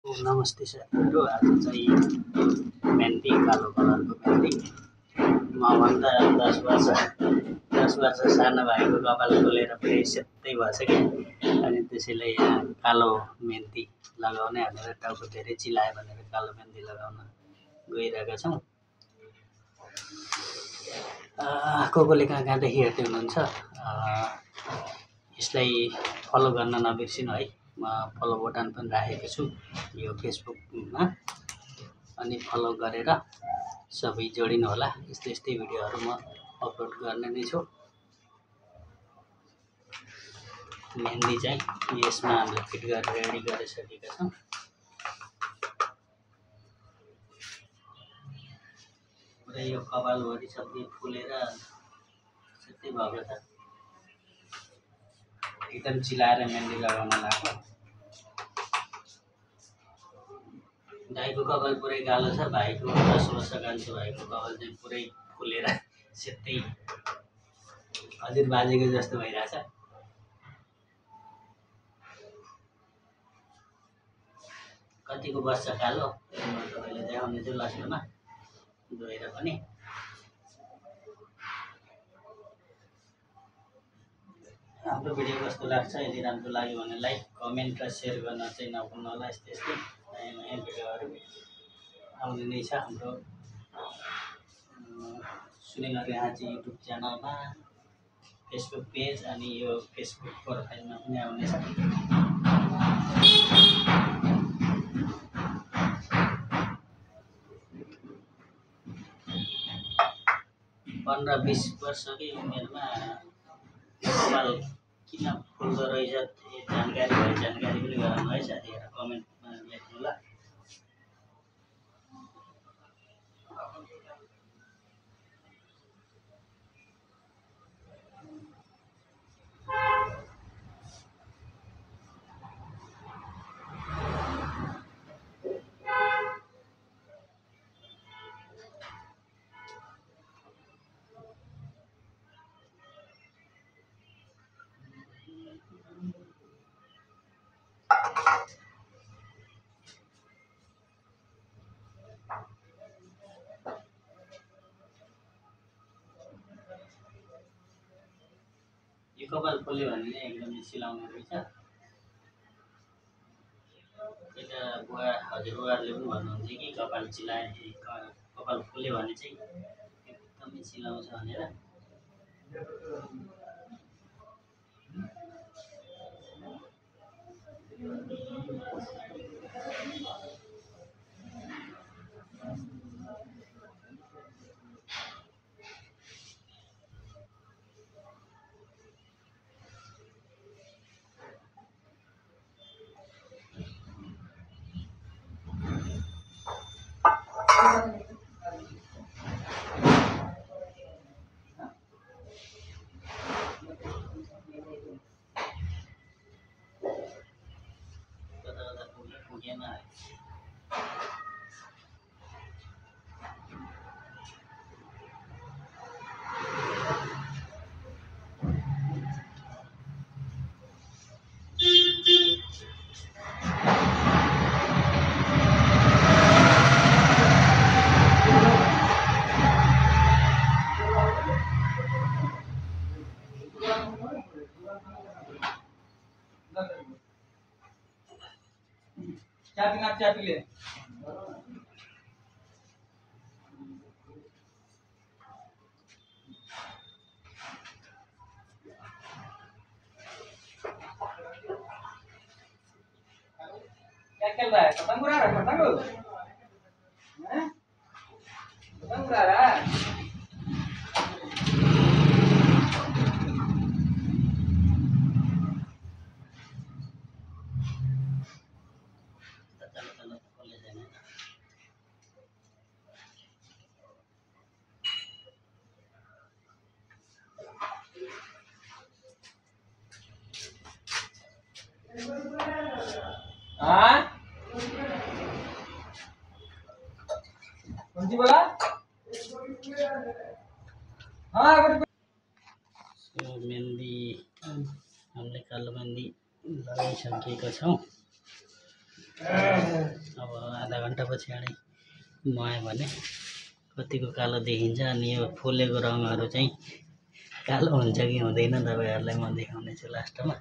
नमस्ते साथीहरू। आज चाहिँ मेहन्दी कालो कलरको मेहन्दी मभन्दा 10 वर्ष सानो भाइको कपाल खोलेर पुरै सेतै भएछ कि अनि त्यसैले यहाँ कालो मेहन्दी लगाउने भनेर टाउको धेरै चिलायो भनेर कालो मेहन्दी लगाउन गइरहेका छौँ। कोले कहाँ कहाँदेखि हेर्दै हुनुहुन्छ यसलाई फलो गर्न नबिर्सिनु है। म फलो बटन पनि राखेको छु यो फेसबुकमा, अनि फलो गरेर सबै जोडिनु होला। यस्तै भिडियोहरू म अपलोड गर्ने नै छु। मेहन्दी चाहिँ यसमा हामीले फिट गरेर रेडी गरिसकेका छौँ। पुरै यो कपालभरि सबै फुलेर सेतै भएको छ। एकदम चिलाएर मेहन्दी लगाउन लाग्यो। दाइको कपाल पुरै कालो छ। भाइको 10 वर्ष कान्छो भाइको कपाल चाहिँ पुरै फुलेर सेतै हजुर बाजेको जस्तो भइरहेछ। कतिको बस्छ कालो तपाईँले देखाउने छु लास्टमा धोएर पनि। हाम्रो भिडियो कस्तो लाग्छ, यदि राम्रो लाग्यो भने लाइक कमेन्ट र सेयर गर्न चाहिँ नभुल्नु होला। यस्तै नयाँ नयाँ भिडियोहरू आउने नै छ हाम्रो सुनिल अर्याहाँची युट्युब च्यानलमा, फेसबुक पेज अनि यो फेसबुक प्रोफाइलमा पनि आउनेछ। 15-20 वर्षकै उमेरमा कपाल किन फुल्दो रहेछ जानकारी पनि गराउनु है साथीहरू, कमेन्टमा लेख्नु होला। यो कपाल फुल्यो भने नै एकदमै सिलाउनु रहेछ। यता हजुरबुवाहरूले पनि भन्नुहुन्छ कि कपाल चिलाए कपाल फुल्यो भने चाहिँ एकदमै चिलाउँछ भनेर। क्या पी ले क्या खेल रहा है? पतंग उड़ा रहा है? पतंग उड़ा रहा है? हाँ कौन सी बोला? हाँ मेहन्दी हामीले कालो मेहन्दी लगाइसकेका छौँ। अब आधा घन्टापछि अनि म आएँ भने कतिको कालो देखिन्छ अनि यो फुलेको रङहरू चाहिँ कालो हुन्छ कि हुँदैन तपाईँहरूलाई म देखाउनेछु लास्टमा।